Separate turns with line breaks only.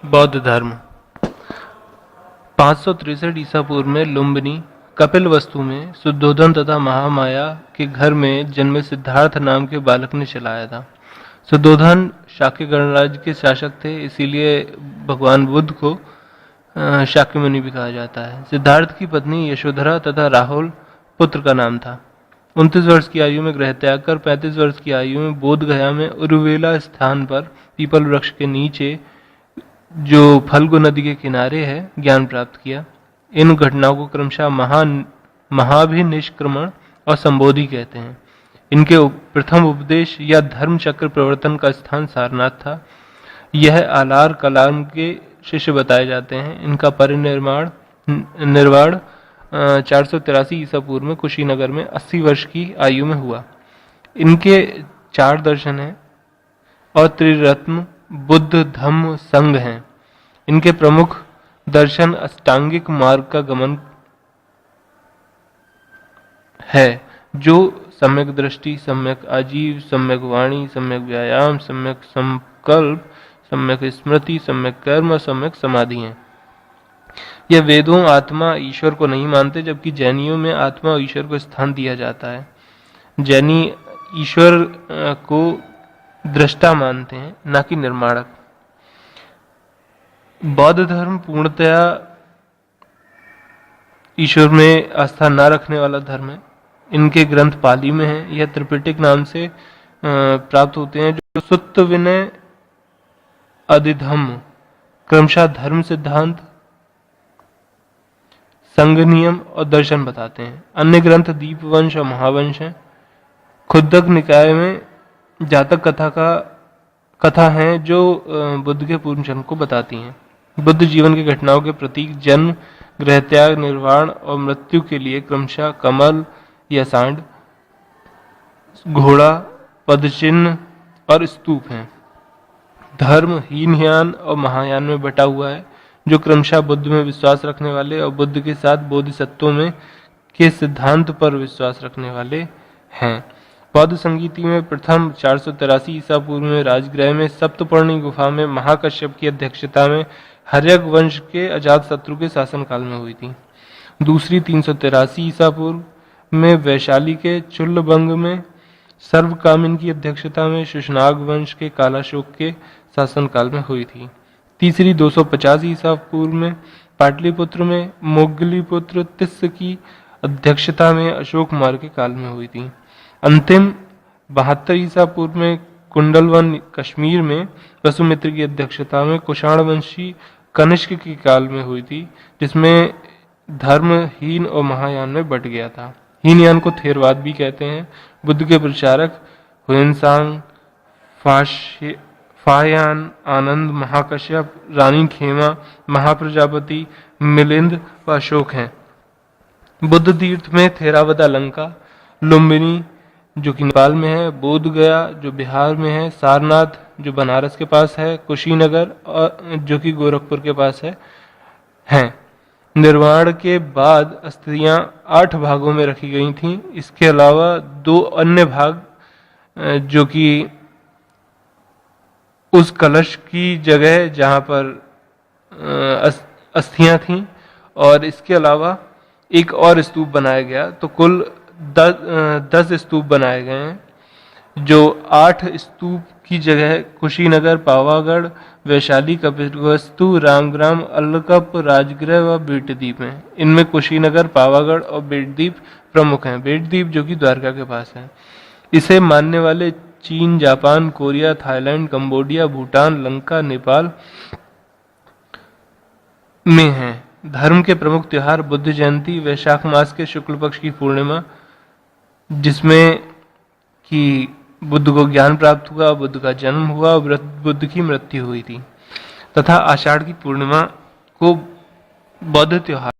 बौद्ध धर्म 563 ईसा पूर्व में लुम्बिनी कपिलवस्तु में शुद्धोधन तथा महामाया के घर में जन्मे सिद्धार्थ नाम के बालक ने चलाया था। शुद्धोधन शाक्य गणराज्य के शासक थे, इसीलिए भगवान बुद्ध को शाक्य मुनि भी कहा जाता है। सिद्धार्थ की पत्नी यशोधरा तथा राहुल पुत्र का नाम था। 29 वर्ष की आयु में गृह त्याग कर 35 वर्ष की आयु में बोध गया में उरुवेला स्थान पर पीपल वृक्ष के नीचे जो फल्गु नदी के किनारे है ज्ञान प्राप्त किया। इन घटनाओं को क्रमशः महाभिनिष्क्रमण और संबोधि कहते हैं। इनके प्रथम उपदेश या धर्म चक्र प्रवर्तन का स्थान सारनाथ था। यह आलार कलाम के शिष्य बताए जाते हैं। इनका परिनिर्वाण 483 ईसा पूर्व में कुशीनगर में 80 वर्ष की आयु में हुआ। इनके 4 दर्शन हैं और त्रिरत्न बुद्ध धम्म संघ हैं। इनके प्रमुख दर्शन अष्टांगिक मार्ग का गमन है, जो सम्यक दृष्टि, सम्यक आजीव, सम्यक वाणी, सम्यक व्यायाम, सम्यक संकल्प, सम्यक स्मृति, सम्यक कर्म और सम्यक समाधि हैं। यह वेदों आत्मा ईश्वर को नहीं मानते, जबकि जैनियों में आत्मा और ईश्वर को स्थान दिया जाता है। जैनी ईश्वर को दृष्टा मानते हैं, न कि निर्माणक। बौद्ध धर्म पूर्णतया ईश्वर में आस्था न रखने वाला धर्म है। इनके ग्रंथ पाली में हैं। यह त्रिपिटक नाम से प्राप्त होते हैं, जो सुत्त विनय अधिधम्म क्रमशः धर्म सिद्धांत, संघ नियम और दर्शन बताते हैं। अन्य ग्रंथ दीपवंश और महावंश हैं। खुद्दक निकाय में जातक कथा हैं, जो बुद्ध के पूर्व जन्म को बताती हैं। बुद्ध जीवन की घटनाओं के प्रतीक जन्म, गृह त्याग, निर्वाण और मृत्यु के लिए क्रमशः कमल या सांड, घोड़ा, पदचिन्ह और स्तूप हैं। धर्म हीनयान और महायान में बटा हुआ है, जो क्रमशः बुद्ध में विश्वास रखने वाले और बुद्ध के साथ बोधिसत्वों में के सिद्धांत पर विश्वास रखने वाले हैं। बौद्ध संगीति में प्रथम 483 ईसा पूर्व में राजगृह में सप्तपर्णी गुफा में महाकश्यप की अध्यक्षता में हर्यक वंश के अजातशत्रु के शासनकाल में हुई थी। दूसरी 383 ईसा पूर्व में वैशाली के चुल्लबंग में सर्वकामिन की अध्यक्षता में शुशनाग वंश के कालाशोक के शासनकाल में हुई थी। तीसरी 250 ईसा पूर्व में पाटलिपुत्र में मोगलीपुत्र तिस्स की अध्यक्षता में अशोक मार्ग के काल में हुई थी। अंतिम 72 ईसा पूर्व में कुंडलवन कश्मीर में वसुमित्र की अध्यक्षता में कुषाण वंशी कनिष्क के काल में हुई थी, जिसमें धर्म हीन और महायान में बट गया था। हीनयान को थेरवाद भी कहते हैं। बुद्ध के प्रचारक हुएनसांग, फाहयान, आनंद, महाकश्यप, रानी खेमा, महाप्रजापति, मिलिंद व अशोक हैं। बुद्ध तीर्थ में थेरावदा लंका, लुम्बिनी जो कि नेपाल में है, बोध गया जो बिहार में है, सारनाथ जो बनारस के पास है, कुशीनगर और जो कि गोरखपुर के पास हैं। निर्वाण के बाद अस्थियां 8 भागों में रखी गई थीं। इसके अलावा 2 अन्य भाग जो कि उस कलश की जगह जहां पर अस्थियां थीं, और इसके अलावा एक और स्तूप बनाया गया। तो कुल 10 स्तूप बनाए गए हैं, जो 8 स्तूप की जगह कुशीनगर, पावागढ़, वैशाली, कपिलवस्तु, रामग्राम, अल्लकप, राजगृह व बेटद्वीप हैं। इनमें कुशीनगर, पावागढ़ और बेटद्वीप प्रमुख हैं। बेटद्वीप जो कि द्वारका के पास है। इसे मानने वाले चीन, Japan, Korea, Thailand, Cambodia, Bhutan, Lanka, Nepal में हैं। धर्म के प्रमुख त्योहार बुद्ध जयंती, वैशाख मास के शुक्ल पक्ष की पूर्णिमा जिसमें कि बुद्ध को ज्ञान प्राप्त हुआ, बुद्ध का जन्म हुआ, बुद्ध की मृत्यु हुई थी, तथा आषाढ़ की पूर्णिमा को बौद्ध त्योहार